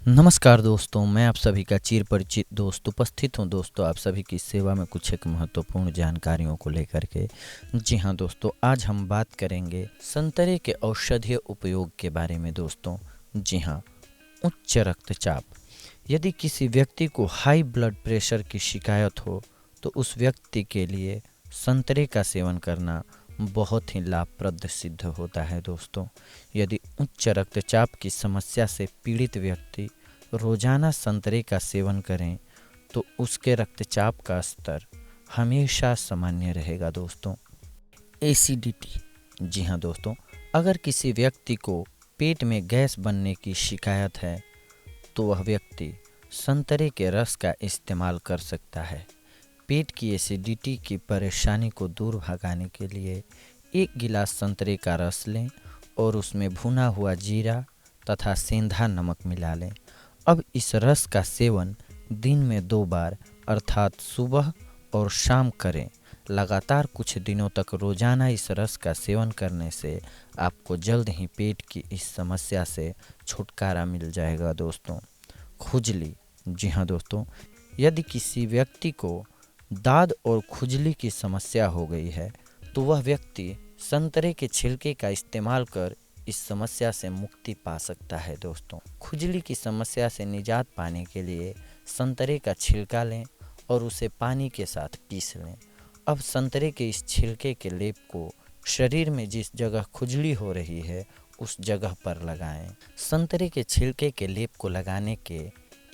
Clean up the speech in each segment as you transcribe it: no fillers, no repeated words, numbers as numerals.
नमस्कार दोस्तों, मैं आप सभी का चिर परिचित दोस्त उपस्थित हूं दोस्तों आप सभी की सेवा में कुछ एक महत्वपूर्ण जानकारियों को लेकर के। जी हां दोस्तों, आज हम बात करेंगे संतरे के औषधीय उपयोग के बारे में दोस्तों। जी हां, उच्च रक्तचाप। यदि किसी व्यक्ति को हाई ब्लड प्रेशर की शिकायत हो तो उस व्यक्ति के लिए संतरे का सेवन करना बहुत ही लाभप्रद सिद्ध होता है दोस्तों। यदि उच्च रक्तचाप की समस्या से पीड़ित व्यक्ति रोजाना संतरे का सेवन करें तो उसके रक्तचाप का स्तर हमेशा सामान्य रहेगा दोस्तों। एसिडिटी। जी हाँ दोस्तों, अगर किसी व्यक्ति को पेट में गैस बनने की शिकायत है तो वह व्यक्ति संतरे के रस का इस्तेमाल कर सकता है। पेट की एसिडिटी की परेशानी को दूर भगाने के लिए 1 गिलास संतरे का रस लें और उसमें भुना हुआ जीरा तथा सेंधा नमक मिला लें। अब इस रस का सेवन दिन में 2 बार अर्थात सुबह और शाम करें। लगातार कुछ दिनों तक रोजाना इस रस का सेवन करने से आपको जल्द ही पेट की इस समस्या से छुटकारा मिल जाएगा दोस्तों। खुजली। जी हाँ दोस्तों, यदि किसी व्यक्ति को दाद और खुजली की समस्या हो गई है तो वह व्यक्ति संतरे के छिलके का इस्तेमाल कर इस समस्या से मुक्ति पा सकता है दोस्तों। खुजली की समस्या से निजात पाने के लिए संतरे का छिलका लें और उसे पानी के साथ पीस लें। अब संतरे के इस छिलके के लेप को शरीर में जिस जगह खुजली हो रही है उस जगह पर लगाएं। संतरे के छिलके के लेप को लगाने के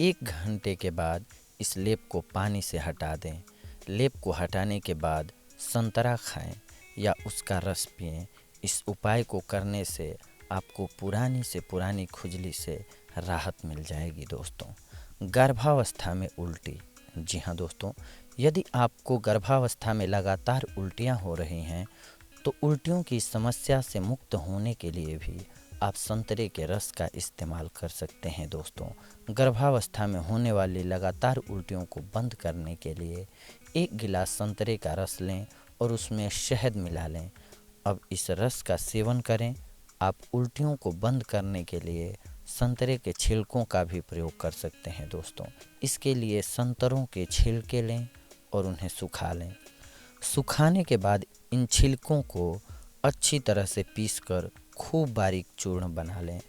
1 घंटे के बाद इस लेप को पानी से हटा दें। लेप को हटाने के बाद संतरा खाएं या उसका रस पिएं। इस उपाय को करने से आपको पुरानी से पुरानी खुजली से राहत मिल जाएगी दोस्तों। गर्भावस्था में उल्टी। जी हाँ दोस्तों, यदि आपको गर्भावस्था में लगातार उल्टियाँ हो रही हैं तो उल्टियों की समस्या से मुक्त होने के लिए भी आप संतरे के रस का इस्तेमाल कर सकते हैं दोस्तों। गर्भावस्था में होने वाली लगातार उल्टियों को बंद करने के लिए 1 गिलास संतरे का रस लें और उसमें शहद मिला लें। अब इस रस का सेवन करें। आप उल्टियों को बंद करने के लिए संतरे के छिलकों का भी प्रयोग कर सकते हैं दोस्तों। इसके लिए संतरों के छिलके लें और उन्हें सुखा लें। सुखाने के बाद इन छिलकों को अच्छी तरह से पीसकर खूब बारीक चूर्ण बना लें।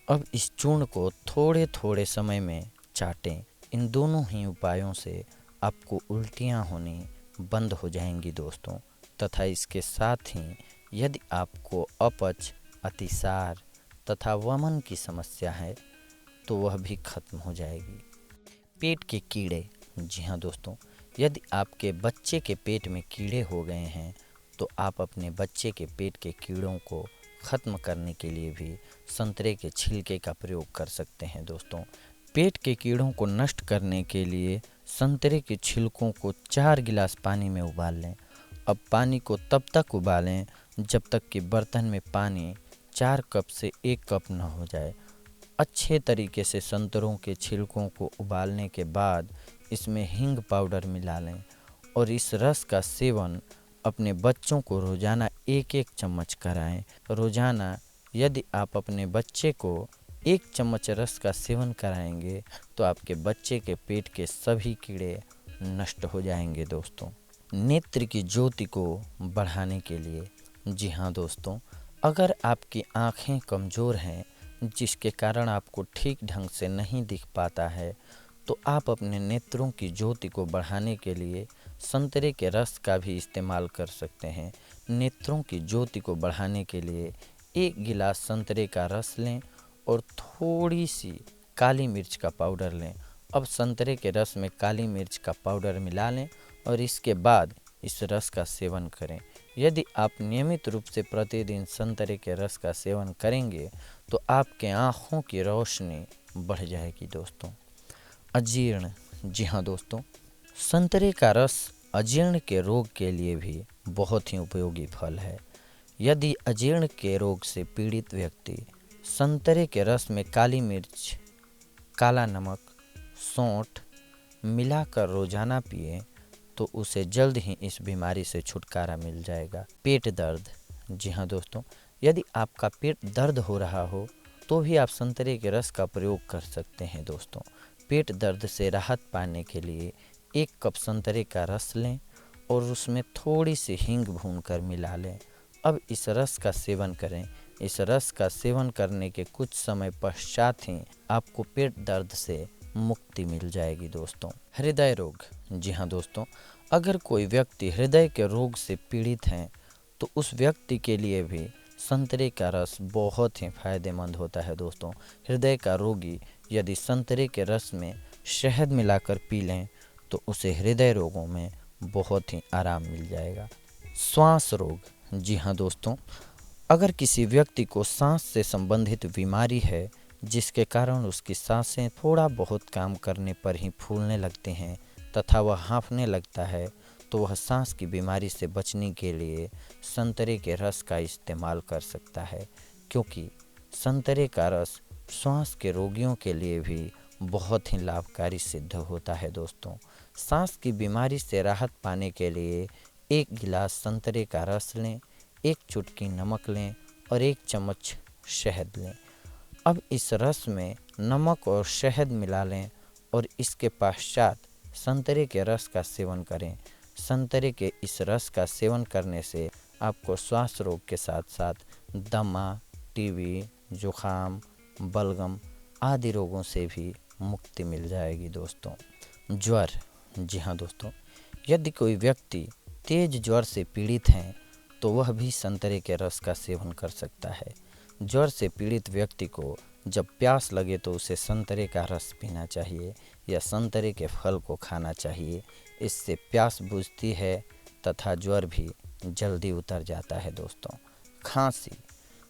अब इस चूर्ण को थोड़े थोड़े समय में चाटें। इन दोनों ही उपायों से आपको उल्टियाँ होनी बंद हो जाएंगी दोस्तों, तथा इसके साथ ही यदि आपको अपच, अतिसार तथा वमन की समस्या है तो वह भी खत्म हो जाएगी। पेट के कीड़े। जी हाँ दोस्तों, यदि आपके बच्चे के पेट में कीड़े हो गए हैं तो आप अपने बच्चे के पेट के कीड़ों को ख़त्म करने के लिए भी संतरे के छिलके का प्रयोग कर सकते हैं दोस्तों। पेट के कीड़ों को नष्ट करने के लिए संतरे के छिलकों को 4 गिलास पानी में उबाल लें। अब पानी को तब तक उबालें जब तक कि बर्तन में पानी 4 कप से 1 कप न हो जाए। अच्छे तरीके से संतरों के छिलकों को उबालने के बाद इसमें हींग पाउडर मिला लें और इस रस का सेवन अपने बच्चों को रोज़ाना 1-1 चम्मच कराएं। रोज़ाना यदि आप अपने बच्चे को 1 चम्मच रस का सेवन कराएंगे तो आपके बच्चे के पेट के सभी कीड़े नष्ट हो जाएंगे दोस्तों। नेत्र की ज्योति को बढ़ाने के लिए। जी हाँ दोस्तों, अगर आपकी आँखें कमज़ोर हैं जिसके कारण आपको ठीक ढंग से नहीं दिख पाता है तो आप अपने नेत्रों की ज्योति को बढ़ाने के लिए संतरे के रस का भी इस्तेमाल कर सकते हैं। नेत्रों की ज्योति को बढ़ाने के लिए 1 गिलास संतरे का रस लें और थोड़ी सी काली मिर्च का पाउडर लें। अब संतरे के रस में काली मिर्च का पाउडर मिला लें और इसके बाद इस रस का सेवन करें। यदि आप नियमित रूप से प्रतिदिन संतरे के रस का सेवन करेंगे तो आपके आँखों की रोशनी बढ़ जाएगी दोस्तों। अजीर्ण। जी हाँ दोस्तों, संतरे का रस अजीर्ण के रोग के लिए भी बहुत ही उपयोगी फल है। यदि अजीर्ण के रोग से पीड़ित व्यक्ति संतरे के रस में काली मिर्च, काला नमक, सौंठ मिलाकर रोजाना पिए तो उसे जल्द ही इस बीमारी से छुटकारा मिल जाएगा। पेट दर्द। जी हाँ दोस्तों, यदि आपका पेट दर्द हो रहा हो तो भी आप संतरे के रस का प्रयोग कर सकते हैं दोस्तों। पेट दर्द से राहत पाने के लिए 1 कप संतरे का रस लें और उसमें थोड़ी सी हींग भूनकर मिला लें। अब इस रस का सेवन करें। इस रस का सेवन करने के कुछ समय पश्चात ही आपको पेट दर्द से मुक्ति मिल जाएगी दोस्तों। हृदय रोग, जी हाँ दोस्तों, अगर कोई व्यक्ति हृदय के रोग से पीड़ित है तो उस व्यक्ति के लिए भी संतरे का रस बहुत ही फायदेमंद होता है दोस्तों। हृदय का रोगी यदि संतरे के रस में शहद मिलाकर पी लें तो उसे हृदय रोगों में बहुत ही आराम मिल जाएगा। श्वास रोग, जी हाँ दोस्तों, अगर किसी व्यक्ति को सांस से संबंधित बीमारी है जिसके कारण उसकी सांसें थोड़ा बहुत काम करने पर ही फूलने लगती हैं तथा वह हाँफने लगता है, तो वह सांस की बीमारी से बचने के लिए संतरे के रस का इस्तेमाल कर सकता है, क्योंकि संतरे का रस श्वास के रोगियों के लिए भी बहुत ही लाभकारी सिद्ध होता है दोस्तों। सांस की बीमारी से राहत पाने के लिए 1 गिलास संतरे का रस लें, 1 चुटकी नमक लें और 1 चम्मच शहद लें। अब इस रस में नमक और शहद मिला लें और इसके पश्चात संतरे के रस का सेवन करें। संतरे के इस रस का सेवन करने से आपको श्वास रोग के साथ साथ दमा, टीबी, जुखाम, बलगम आदि रोगों से भी मुक्ति मिल जाएगी दोस्तों। ज्वर, जी हाँ दोस्तों, यदि कोई व्यक्ति तेज ज्वर से पीड़ित हैं तो वह भी संतरे के रस का सेवन कर सकता है। ज्वर से पीड़ित व्यक्ति को जब प्यास लगे तो उसे संतरे का रस पीना चाहिए या संतरे के फल को खाना चाहिए। इससे प्यास बुझती है तथा ज्वर भी जल्दी उतर जाता है दोस्तों। खांसी,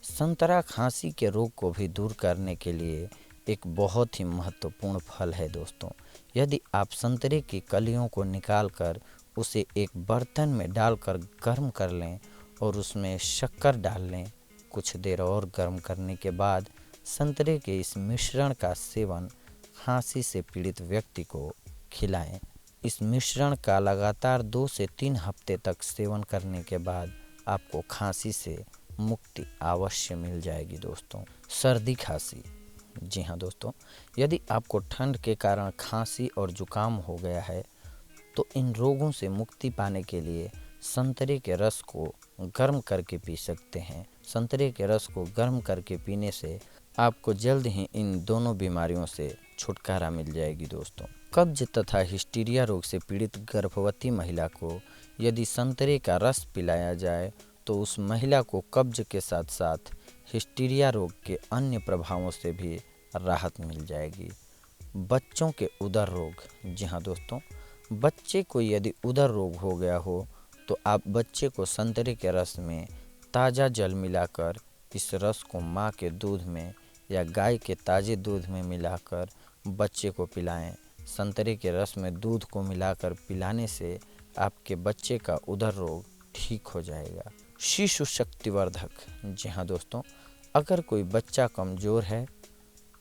संतरा खांसी के रोग को भी दूर करने के लिए एक बहुत ही महत्वपूर्ण फल है दोस्तों। यदि आप संतरे की कलियों को निकालकर उसे एक बर्तन में डालकर गर्म कर लें और उसमें शक्कर डाल लें, कुछ देर और गर्म करने के बाद संतरे के इस मिश्रण का सेवन खांसी से पीड़ित व्यक्ति को खिलाएं। इस मिश्रण का लगातार 2 से 3 हफ्ते तक सेवन करने के बाद आपको खांसी से मुक्ति अवश्य मिल जाएगी दोस्तों। सर्दी खांसी, जी हाँ दोस्तों, यदि आपको ठंड के कारण खांसी और जुकाम हो गया है तो इन रोगों से मुक्ति पाने के लिए संतरे के रस को गर्म करके पी सकते हैं। संतरे के रस को गर्म करके पीने से आपको जल्द ही इन दोनों बीमारियों से छुटकारा मिल जाएगी दोस्तों। कब्ज तथा हिस्टीरिया रोग से पीड़ित गर्भवती महिला को यदि संतरे का रस पिलाया जाए तो उस महिला को कब्ज के साथ साथ हिस्टीरिया रोग के अन्य प्रभावों से भी राहत मिल जाएगी। बच्चों के उदर रोग, जी हाँ दोस्तों, बच्चे को यदि उदर रोग हो गया हो तो आप बच्चे को संतरे के रस में ताज़ा जल मिलाकर इस रस को माँ के दूध में या गाय के ताज़े दूध में मिलाकर बच्चे को पिलाएं। संतरे के रस में दूध को मिलाकर पिलाने से आपके बच्चे का उदर रोग ठीक हो जाएगा। शिशु शक्तिवर्धक, जी हाँ दोस्तों, अगर कोई बच्चा कमज़ोर है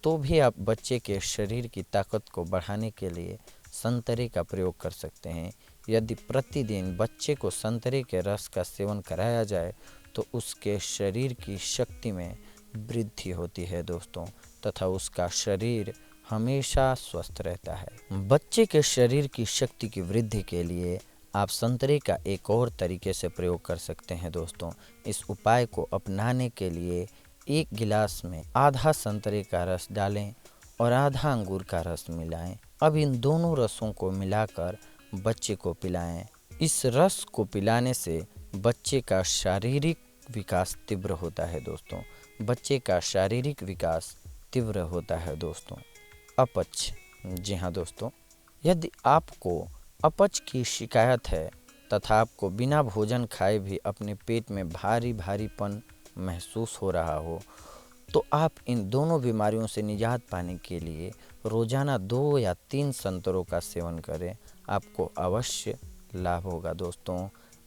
तो भी आप बच्चे के शरीर की ताकत को बढ़ाने के लिए संतरे का प्रयोग कर सकते हैं। यदि प्रतिदिन बच्चे को संतरे के रस का सेवन कराया जाए तो उसके शरीर की शक्ति में वृद्धि होती है दोस्तों तथा उसका शरीर हमेशा स्वस्थ रहता है। बच्चे के शरीर की शक्ति की वृद्धि के लिए आप संतरे का एक और तरीके से प्रयोग कर सकते हैं दोस्तों। इस उपाय को अपनाने के लिए 1 गिलास में आधा संतरे का रस डालें और आधा अंगूर का रस मिलाएं। अब इन दोनों रसों को मिलाकर बच्चे को पिलाएं। इस रस को पिलाने से बच्चे का शारीरिक विकास तीव्र होता है दोस्तों। बच्चे का शारीरिक विकास तीव्र होता है दोस्तों। अपच, जी हाँ दोस्तों, यदि आपको अपच की शिकायत है तथा आपको बिना भोजन खाए भी अपने पेट में भारी भारीपन महसूस हो रहा हो तो आप इन दोनों बीमारियों से निजात पाने के लिए रोज़ाना 2 या 3 संतरों का सेवन करें। आपको अवश्य लाभ होगा दोस्तों।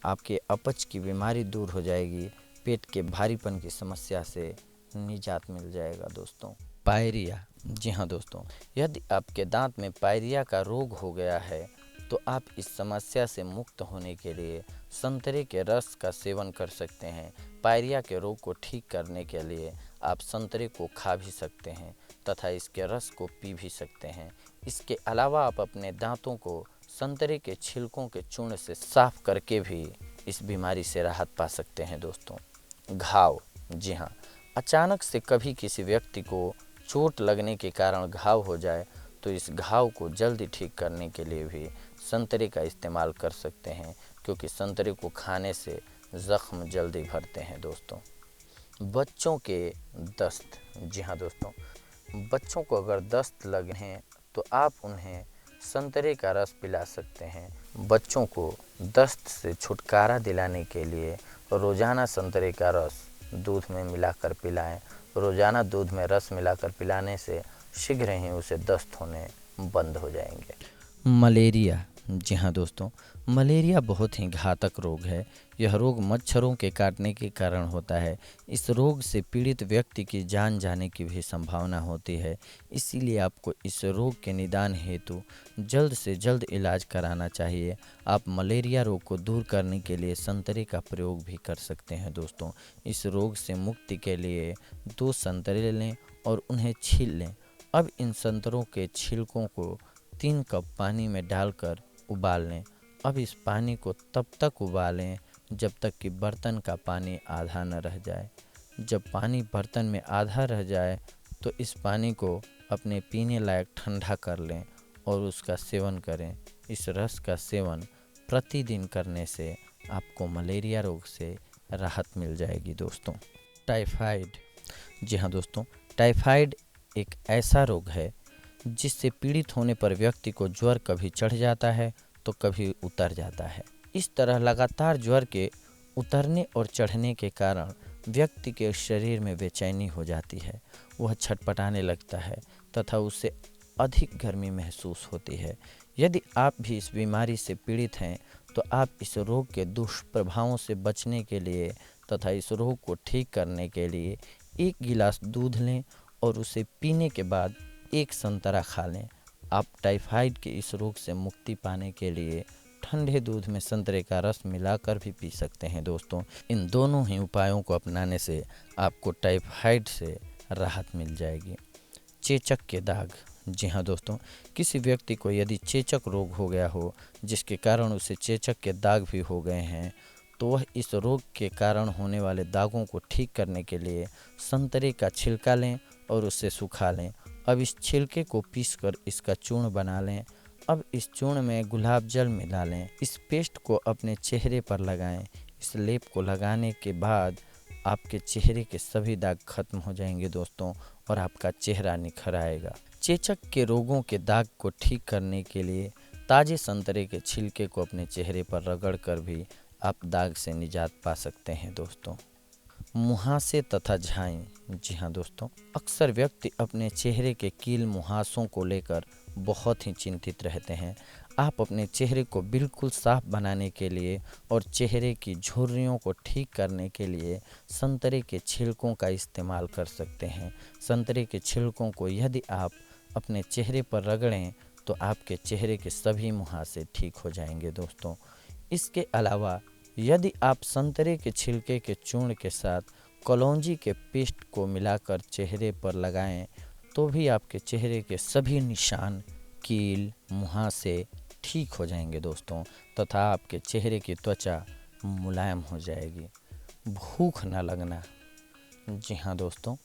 आपके अपच की बीमारी दूर हो जाएगी, पेट के भारीपन की समस्या से निजात मिल जाएगा दोस्तों। पायरिया, जी हाँ दोस्तों, यदि आपके दांत में पायरिया का रोग हो गया है तो आप इस समस्या से मुक्त होने के लिए संतरे के रस का सेवन कर सकते हैं। पायरिया के रोग को ठीक करने के लिए आप संतरे को खा भी सकते हैं तथा इसके रस को पी भी सकते हैं। इसके अलावा आप अपने दांतों को संतरे के छिलकों के चूर्ण से साफ करके भी इस बीमारी से राहत पा सकते हैं दोस्तों। घाव, जी हाँ, अचानक से कभी किसी व्यक्ति को चोट लगने के कारण घाव हो जाए तो इस घाव को जल्दी ठीक करने के लिए भी संतरे का इस्तेमाल कर सकते हैं, क्योंकि संतरे को खाने से ज़ख्म जल्दी भरते हैं दोस्तों। बच्चों के दस्त, जी हाँ दोस्तों, बच्चों को अगर दस्त लगे तो आप उन्हें संतरे का रस पिला सकते हैं। बच्चों को दस्त से छुटकारा दिलाने के लिए रोज़ाना संतरे का रस दूध में मिलाकर पिलाएं। रोज़ाना दूध में रस मिलाकर पिलाने से शीघ्र ही उसे दस्त होने बंद हो जाएंगे। मलेरिया, जी हाँ दोस्तों, मलेरिया बहुत ही घातक रोग है। यह रोग मच्छरों के काटने के कारण होता है। इस रोग से पीड़ित व्यक्ति की जान जाने की भी संभावना होती है। इसीलिए आपको इस रोग के निदान हेतु जल्द से जल्द इलाज कराना चाहिए। आप मलेरिया रोग को दूर करने के लिए संतरे का प्रयोग भी कर सकते हैं दोस्तों। इस रोग से मुक्ति के लिए 2 संतरे लें और उन्हें छील लें। अब इन संतरों के छिलकों को 3 कप पानी में डालकर उबाल लें। अब इस पानी को तब तक उबालें जब तक कि बर्तन का पानी आधा न रह जाए। जब पानी बर्तन में आधा रह जाए तो इस पानी को अपने पीने लायक ठंडा कर लें और उसका सेवन करें। इस रस का सेवन प्रतिदिन करने से आपको मलेरिया रोग से राहत मिल जाएगी दोस्तों। टाइफाइड, जी हाँ दोस्तों, टाइफाइड एक ऐसा रोग है जिससे पीड़ित होने पर व्यक्ति को ज्वर कभी चढ़ जाता है तो कभी उतर जाता है। इस तरह लगातार ज्वर के उतरने और चढ़ने के कारण व्यक्ति के शरीर में बेचैनी हो जाती है। वह छटपटाने लगता है तथा उससे अधिक गर्मी महसूस होती है। यदि आप भी इस बीमारी से पीड़ित हैं तो आप इस रोग के दुष्प्रभावों से बचने के लिए तथा इस रोग को ठीक करने के लिए 1 गिलास दूध लें और उसे पीने के बाद 1 संतरा खा लें। आप टाइफाइड के इस रोग से मुक्ति पाने के लिए ठंडे दूध में संतरे का रस मिलाकर भी पी सकते हैं दोस्तों। इन दोनों ही उपायों को अपनाने से आपको टाइफाइड से राहत मिल जाएगी। चेचक के दाग, जी हाँ दोस्तों, किसी व्यक्ति को यदि चेचक रोग हो गया हो जिसके कारण उसे चेचक के दाग भी हो गए हैं तो वह इस रोग के कारण होने वाले दागों को ठीक करने के लिए संतरे का छिलका लें और उसे सुखा लें। अब इस छिलके को पीसकर इसका चूर्ण बना लें। अब इस चूर्ण में गुलाब जल मिला लें। इस पेस्ट को अपने चेहरे पर लगाएं। इस लेप को लगाने के बाद आपके चेहरे के सभी दाग खत्म हो जाएंगे दोस्तों और आपका चेहरा निखर आएगा। चेचक के रोगों के दाग को ठीक करने के लिए ताजे संतरे के छिलके को अपने चेहरे पर रगड़कर भी आप दाग से निजात पा सकते हैं दोस्तों। मुहासे तथा झाई, जी हाँ दोस्तों, अक्सर व्यक्ति अपने चेहरे के कील मुहासों को लेकर बहुत ही चिंतित रहते हैं। आप अपने चेहरे को बिल्कुल साफ बनाने के लिए और चेहरे की झुर्रियों को ठीक करने के लिए संतरे के छिलकों का इस्तेमाल कर सकते हैं। संतरे के छिलकों को यदि आप अपने चेहरे पर रगड़ें तो आपके चेहरे के सभी मुहासे ठीक हो जाएंगे दोस्तों। इसके अलावा यदि आप संतरे के छिलके के चूर्ण के साथ कलौंजी के पेस्ट को मिलाकर चेहरे पर लगाएं तो भी आपके चेहरे के सभी निशान, कील, मुहासे ठीक हो जाएंगे दोस्तों तथा आपके चेहरे की त्वचा मुलायम हो जाएगी। भूख न लगना, जी हाँ दोस्तों,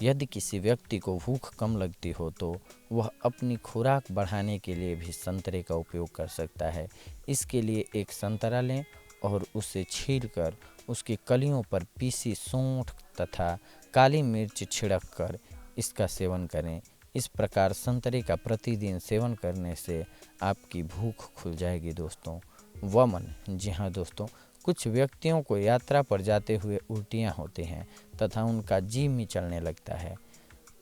यदि किसी व्यक्ति को भूख कम लगती हो तो वह अपनी खुराक बढ़ाने के लिए भी संतरे का उपयोग कर सकता है। इसके लिए 1 संतरा लें और उसे छीलकर उसकी कलियों पर पीसी सौंठ तथा काली मिर्च छिड़क कर इसका सेवन करें। इस प्रकार संतरे का प्रतिदिन सेवन करने से आपकी भूख खुल जाएगी दोस्तों। वमन, जी हाँ दोस्तों, कुछ व्यक्तियों को यात्रा पर जाते हुए उल्टियाँ होती हैं तथा उनका जी मिचलने लगता है।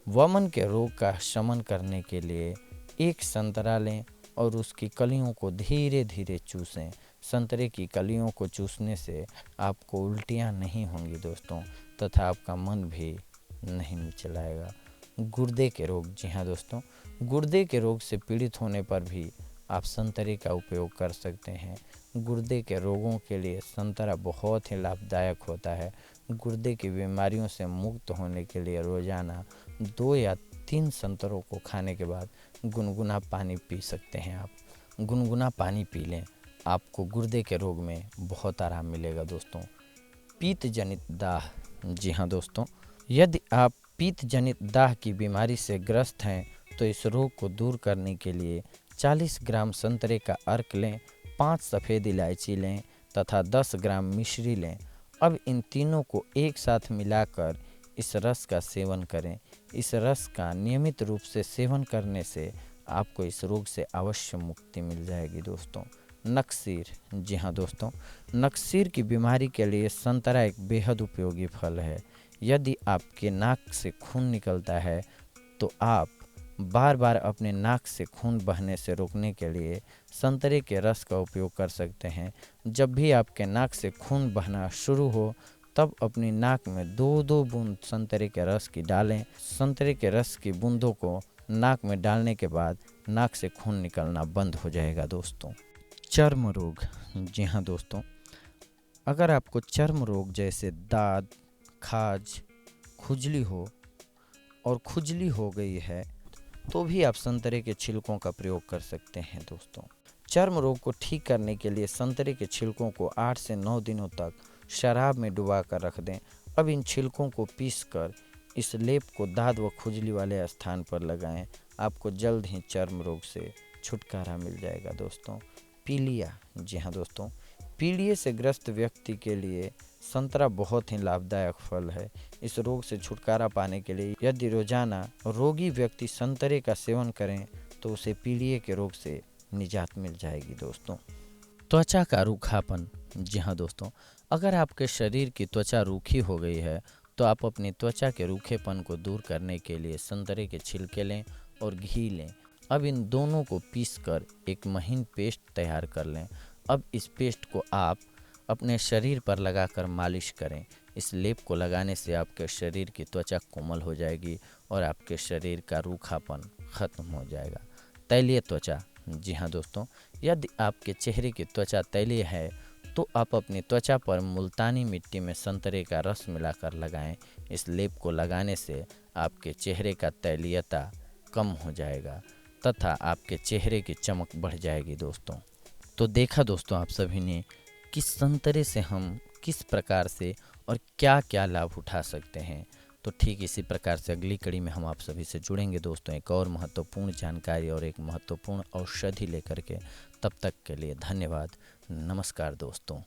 वमन के रोग का शमन करने के लिए 1 संतरा लें और उसकी कलियों को धीरे धीरे चूसें। संतरे की कलियों को चूसने से आपको उल्टियाँ नहीं होंगी दोस्तों तथा आपका मन भी नहीं मिचलाएगा। गुर्दे के रोग, जी हाँ दोस्तों, गुर्दे के रोग से पीड़ित होने पर भी आप संतरे का उपयोग कर सकते हैं। गुर्दे के रोगों के लिए संतरा बहुत ही लाभदायक होता है। गुर्दे की बीमारियों से मुक्त होने के लिए रोज़ाना 2 या 3 संतरों को खाने के बाद गुनगुना पानी पी सकते हैं। आप गुनगुना पानी पी लें, आपको गुर्दे के रोग में बहुत आराम मिलेगा दोस्तों। पीत जनित दाह, जी हाँ दोस्तों, यदि आप पीत जनित दाह की बीमारी से ग्रस्त हैं तो इस रोग को दूर करने के लिए 40 ग्राम संतरे का अर्क लें, 5 सफ़ेद इलायची लें तथा 10 ग्राम मिश्री लें। अब इन तीनों को एक साथ मिलाकर इस रस का सेवन करें। इस रस का नियमित रूप से सेवन करने से आपको इस रोग से अवश्य मुक्ति मिल जाएगी दोस्तों। नक्सीर, जी हाँ दोस्तों, नक्सीर की बीमारी के लिए संतरा एक बेहद उपयोगी फल है। यदि आपके नाक से खून निकलता है तो आप बार बार अपने नाक से खून बहने से रोकने के लिए संतरे के रस का उपयोग कर सकते हैं। जब भी आपके नाक से खून बहना शुरू हो तब अपनी नाक में 2-2 बूंद संतरे के रस की डालें। संतरे के रस की बूंदों को नाक में डालने के बाद नाक से खून निकलना बंद हो जाएगा दोस्तों। चर्म रोग, जी हाँ दोस्तों, अगर आपको चर्म रोग जैसे दाद, खाज, खुजली हो और खुजली हो गई है तो भी आप संतरे के छिलकों का प्रयोग कर सकते हैं दोस्तों। चर्म रोग को ठीक करने के लिए संतरे के छिलकों को 8 से 9 दिनों तक शराब में डुबा कर रख दें। अब इन छिलकों को पीसकर इस लेप को दाद व खुजली वाले स्थान पर लगाएं। आपको जल्द ही चर्म रोग से छुटकारा मिल जाएगा दोस्तों। पीलिया, जी हाँ दोस्तों, पीलिया से ग्रस्त व्यक्ति के लिए संतरा बहुत ही लाभदायक फल है। इस रोग से छुटकारा पाने के लिए यदि रोजाना रोगी व्यक्ति संतरे का सेवन करें तो उसे पीलिया के रोग से निजात मिल जाएगी दोस्तों। त्वचा का रूखापन, जी हाँ दोस्तों, अगर आपके शरीर की त्वचा रूखी हो गई है तो आप अपनी त्वचा के रूखेपन को दूर करने के लिए संतरे के छिलके लें और घी लें। अब इन दोनों को पीसकर एक महीन पेस्ट तैयार कर लें। अब इस पेस्ट को आप अपने शरीर पर लगाकर मालिश करें। इस लेप को लगाने से आपके शरीर की त्वचा कोमल हो जाएगी और आपके शरीर का रूखापन खत्म हो जाएगा। तैलीय त्वचा, जी हाँ दोस्तों, यदि आपके चेहरे की त्वचा तैलीय है तो आप अपनी त्वचा पर मुल्तानी मिट्टी में संतरे का रस मिलाकर लगाएं। इस लेप को लगाने से आपके चेहरे का तैलीयता कम हो जाएगा तथा आपके चेहरे की चमक बढ़ जाएगी दोस्तों। तो देखा दोस्तों आप सभी ने कि संतरे से हम किस प्रकार से और क्या क्या लाभ उठा सकते हैं। तो ठीक इसी प्रकार से अगली कड़ी में हम आप सभी से जुड़ेंगे दोस्तों एक और महत्वपूर्ण जानकारी और एक महत्वपूर्ण औषधि लेकर के। तब तक के लिए धन्यवाद। नमस्कार दोस्तों।